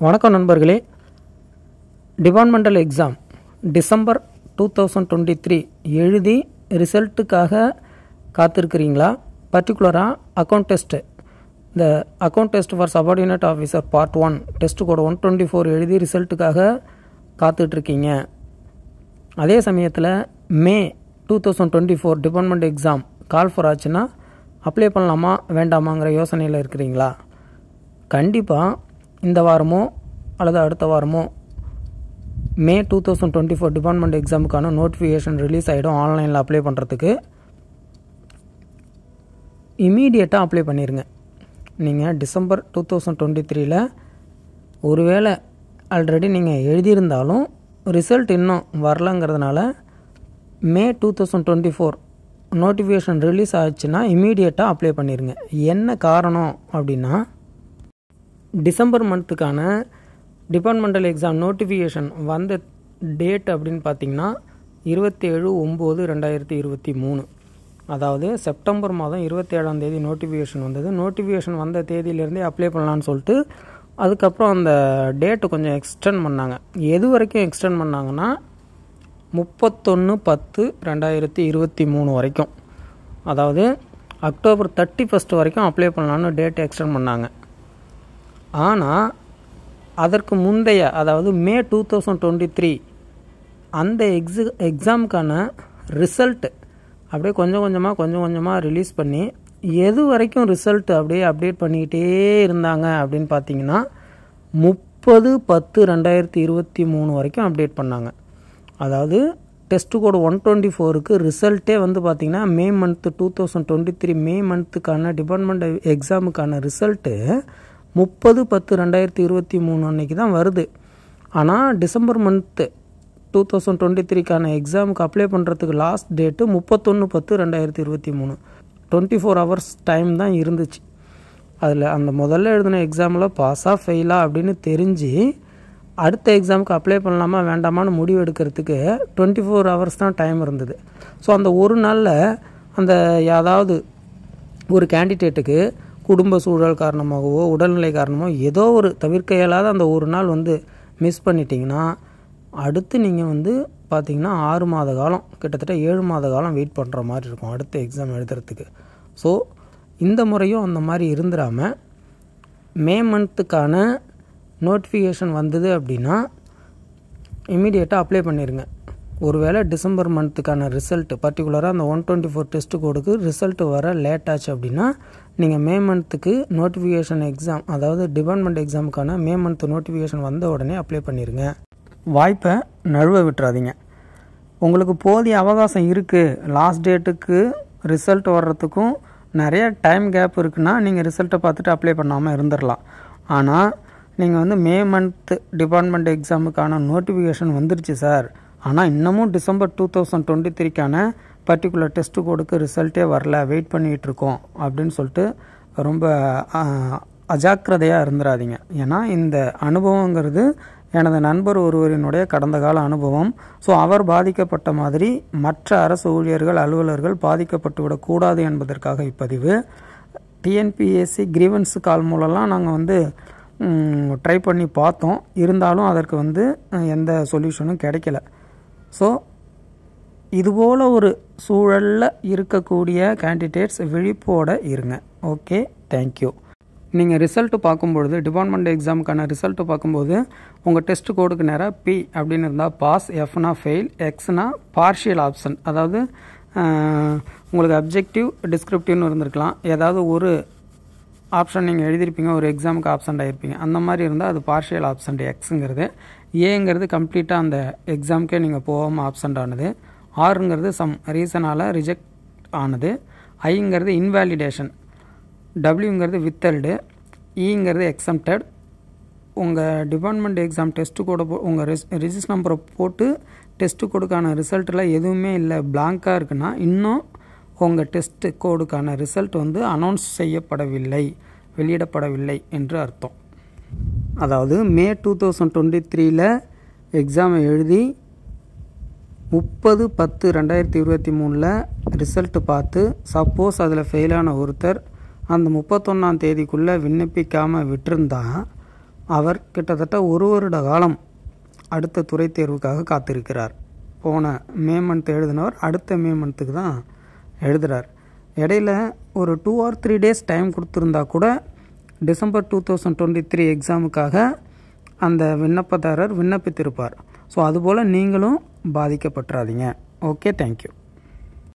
வணக்கம் நண்பர்களே. Departmental exam December 2023 எழுதி ரிசல்ட்டுக்காக காத்திருக்கிறீங்களா? பர்டிகுலராக அக்கௌண்ட் டெஸ்ட்டு, இந்த account test for subordinate officer part 1 test code 124 எழுதி ரிசல்ட்டுக்காக காத்துட்ருக்கீங்க. அதே சமயத்தில் May 2024 department exam call for ஆச்சுன்னா அப்ளை பண்ணலாமா வேண்டாமாங்கிற யோசனையில் இருக்கிறீங்களா? கண்டிப்பாக இந்த வாரமோ அல்லது அடுத்த வாரமோ மே 2024 டிபார்ட்மெண்ட் எக்ஸாமுக்கான நோட்டிஃபிகேஷன் ரிலீஸ் ஆகிடும். ஆன்லைனில் அப்ளை பண்ணுறதுக்கு இமீடியட்டாக அப்ளை பண்ணிடுங்க. நீங்கள் டிசம்பர் 2023 ஒருவேளை ஆல்ரெடி நீங்கள் எழுதியிருந்தாலும் ரிசல்ட் இன்னும் வரலங்கிறதுனால மே 2024 நோட்டிஃபிகேஷன் ரிலீஸ் ஆச்சுன்னா இமீடியட்டாக அப்ளை பண்ணிடுங்க. என்ன காரணம் அப்படின்னா, டிசம்பர் மந்த்துக்கான டிபார்ட்மெண்டல் எக்ஸாம் நோட்டிஃபிகேஷன் வந்த டேட் அப்படின்னு பார்த்தீங்கன்னா 27/9/2023. அதாவது செப்டம்பர் மாதம் 27ஆம் தேதி நோட்டிஃபிகேஷன் வந்தது. நோட்டிஃபிகேஷன் வந்த தேதியிலேருந்தே அப்ளை பண்ணலான்னு சொல்லிட்டு அதுக்கப்புறம் அந்த டேட்டு கொஞ்சம் எக்ஸ்டெண்ட் பண்ணாங்க. எது வரைக்கும் எக்ஸ்டெண்ட் பண்ணாங்கன்னா 31/10/2023 வரைக்கும், அதாவது அக்டோபர் 31 வரைக்கும் அப்ளை பண்ணலான்னு டேட் எக்ஸ்டெண்ட் பண்ணாங்க. ஆனால் அதற்கு முந்தைய, அதாவது மே 2023 அந்த எக்ஸாமுக்கான ரிசல்ட்டு அப்படியே கொஞ்சம் கொஞ்சமாக ரிலீஸ் பண்ணி எது வரைக்கும் ரிசல்ட் அப்படியே அப்டேட் பண்ணிக்கிட்டே இருந்தாங்க அப்படின்னு பார்த்தீங்கன்னா 30/10/2023 வரைக்கும் அப்டேட் பண்ணாங்க. அதாவது டெஸ்ட் கோட் 124க்கு ரிசல்ட்டே வந்து பார்த்திங்கன்னா மே மந்த்து 2023 மே மந்த்துக்கான டிபார்ட்மெண்ட் எக்ஸாமுக்கான ரிசல்ட்டு 30/10/2023 அன்றைக்கி தான் வருது. ஆனால் டிசம்பர் மந்த்து 2023க்கான எக்ஸாமுக்கு அப்ளை பண்ணுறதுக்கு லாஸ்ட் டேட்டு 31/10/2023. 24 ஹவர்ஸ் டைம் தான் இருந்துச்சு. அதில் அந்த முதல்ல எழுதின எக்ஸாமில் பாஸாக ஃபெயிலாக அப்படின்னு தெரிஞ்சு அடுத்த எக்ஸாமுக்கு அப்ளை பண்ணலாமா வேண்டாமான்னு முடிவு எடுக்கிறதுக்கு 24 ஹவர்ஸ் தான் டைம் இருந்தது. ஸோ அந்த ஒரு நாளில் அந்த ஏதாவது ஒரு கேண்டிடேட்டுக்கு குடும்ப சூழல் காரணமாகவோ உடல்நிலை காரணமோ ஏதோ ஒரு தவிர்க்க இயலாத அந்த ஒரு நாள் வந்து மிஸ் பண்ணிட்டீங்கன்னா அடுத்து நீங்கள் வந்து பார்த்திங்கன்னா 6 மாத காலம், கிட்டத்தட்ட 7 மாத காலம் வெயிட் பண்ணுற மாதிரி இருக்கும் அடுத்த எக்ஸாம் எழுதுறதுக்கு. ஸோ இந்த முறையும் அந்த மாதிரி இருந்துடாமல் மே மந்த்துக்கான நோட்டிஃபிகேஷன் வந்தது அப்படின்னா இமீடியட்டாக அப்ளை பண்ணிடுங்க. ஒருவேளை டிசம்பர் மந்த்துக்கான ரிசல்ட் பர்டிகுலராக அந்த 124 டெஸ்ட் கோடுக்கு ரிசல்ட் வர லேட் ஆச்சு அப்படின்னா நீங்கள் மே மந்த்துக்கு நோட்டிஃபிகேஷன் எக்ஸாம், அதாவது டிபார்ட்மெண்ட் எக்ஸாமுக்கான மே மந்த் நோட்டிஃபிகேஷன் வந்த உடனே அப்ளை பண்ணிடுங்க. வாய்ப்பை நழுவ விட்டுறாதீங்க. உங்களுக்கு போதிய அவகாசம் இருக்குது. லாஸ்ட் டேட்டுக்கு ரிசல்ட் வர்றதுக்கும் நிறைய டைம் கேப் இருக்குன்னா நீங்கள் ரிசல்ட்டை பார்த்துட்டு அப்ளை பண்ணாமல் இருந்துடலாம். ஆனால் நீங்கள் வந்து மே மந்த்து டிபார்ட்மெண்ட் எக்ஸாமுக்கான நோட்டிஃபிகேஷன் வந்துருச்சு சார், ஆனால் இன்னமும் டிசம்பர் 2023க்கான பர்டிகுலர் டெஸ்ட் கோடுக்கு ரிசல்ட்டே வரல, வெயிட் பண்ணிகிட்டு இருக்கோம் அப்படின்னு சொல்லிட்டு ரொம்ப அஜாக்கிரதையாக இருந்துடாதீங்க. ஏன்னா இந்த அனுபவங்கிறது எனது நண்பர் ஒருவரினுடைய கடந்த கால அனுபவம். ஸோ அவர் பாதிக்கப்பட்ட மாதிரி மற்ற அரசு ஊழியர்கள் அலுவலர்கள் பாதிக்கப்பட்டு விடக்கூடாது என்பதற்காக இப்பதிவு. டிஎன்பிஎஸ்சி கிரீவன்ஸ் கால் மூலம்லாம் நாங்கள் வந்து ட்ரை பண்ணி பார்த்தோம். இருந்தாலும் அதற்கு வந்து எந்த சொல்யூஷனும் கிடைக்கல. ஸோ இதுபோல் ஒரு சூழலில் இருக்கக்கூடிய கேண்டிடேட்ஸ் விழிப்போடு இருங்க. Okay, thank you. நீங்கள் ரிசல்ட்டு பார்க்கும்பொழுது, டிபார்ட்மெண்ட் எக்ஸாமுக்கான ரிசல்ட்டு பார்க்கும்போது உங்கள் டெஸ்ட் கோடுக்கு நேராக பி அப்படின்னு இருந்தால் பாஸ், எஃப்னா ஃபெயில், எக்ஸ்னா பார்ஷியல் ஆப்ஷன், அதாவது உங்களுக்கு அப்ஜெக்டிவ் டிஸ்கிரிப்டிவ்னு இருந்திருக்கலாம். ஏதாவது ஒரு ஆப்ஷன் நீங்கள் எழுதியிருப்பீங்க, ஒரு எக்ஸாமுக்கு ஆப்சண்ட் ஆகிருப்பீங்க. அந்த மாதிரி இருந்தால் அது பார்ஷியல் ஆப்சண்ட் எக்ஸுங்கிறது. ஏங்கிறது கம்ப்ளீட்டாக அந்த எக்ஸாமுக்கே நீங்கள் போகாமல் ஆப்சண்ட் ஆனது. ஆறுங்கிறது சம் ரீசனால் ரிஜெக்ட் ஆனது. ஐங்கிறது இன்வேலிடேஷன். டபிள்யூங்கிறது வித்தல்டு. ஈங்கிறது எக்ஸம்டட். உங்கள் டிபார்ட்மெண்ட் எக்ஸாம் டெஸ்ட்டு கோடை உங்கள் ரிஜிஸ்டர் நம்பரை போட்டு டெஸ்ட்டு கோடுக்கான ரிசல்ட்டில் எதுவுமே இல்லை, பிளாங்காக இருக்குன்னா இன்னும் உங்கள் டெஸ்ட் கோடுக்கான ரிசல்ட் வந்து அனௌன்ஸ் செய்யப்படவில்லை, வெளியிடப்படவில்லை என்று அர்த்தம். அதாவது மே 2023 எக்ஸாமை எழுதி 30/10/2023 ரிசல்ட்டு பார்த்து சப்போஸ் அதில் ஃபெயிலான ஒருத்தர் அந்த 31ஆம் தேதிக்குள்ளே விண்ணப்பிக்காமல் விட்டுருந்தா அவர் கிட்டத்தட்ட 1 வருட காலம் அடுத்த துறை தேர்வுக்காக காத்திருக்கிறார். போன மே மந்த் எழுதினவர் அடுத்த மே மந்த்துக்கு தான் எழுதுகிறார். இடையில ஒரு 2 or 3 days டைம் கொடுத்துருந்தா கூட டிசம்பர் 2023 எக்ஸாமுக்காக அந்த விண்ணப்பதாரர் விண்ணப்பித்திருப்பார். ஸோ அதுபோல் நீங்களும் பாதிக்கப்பட்டுறாதீங்க. Okay, thank you.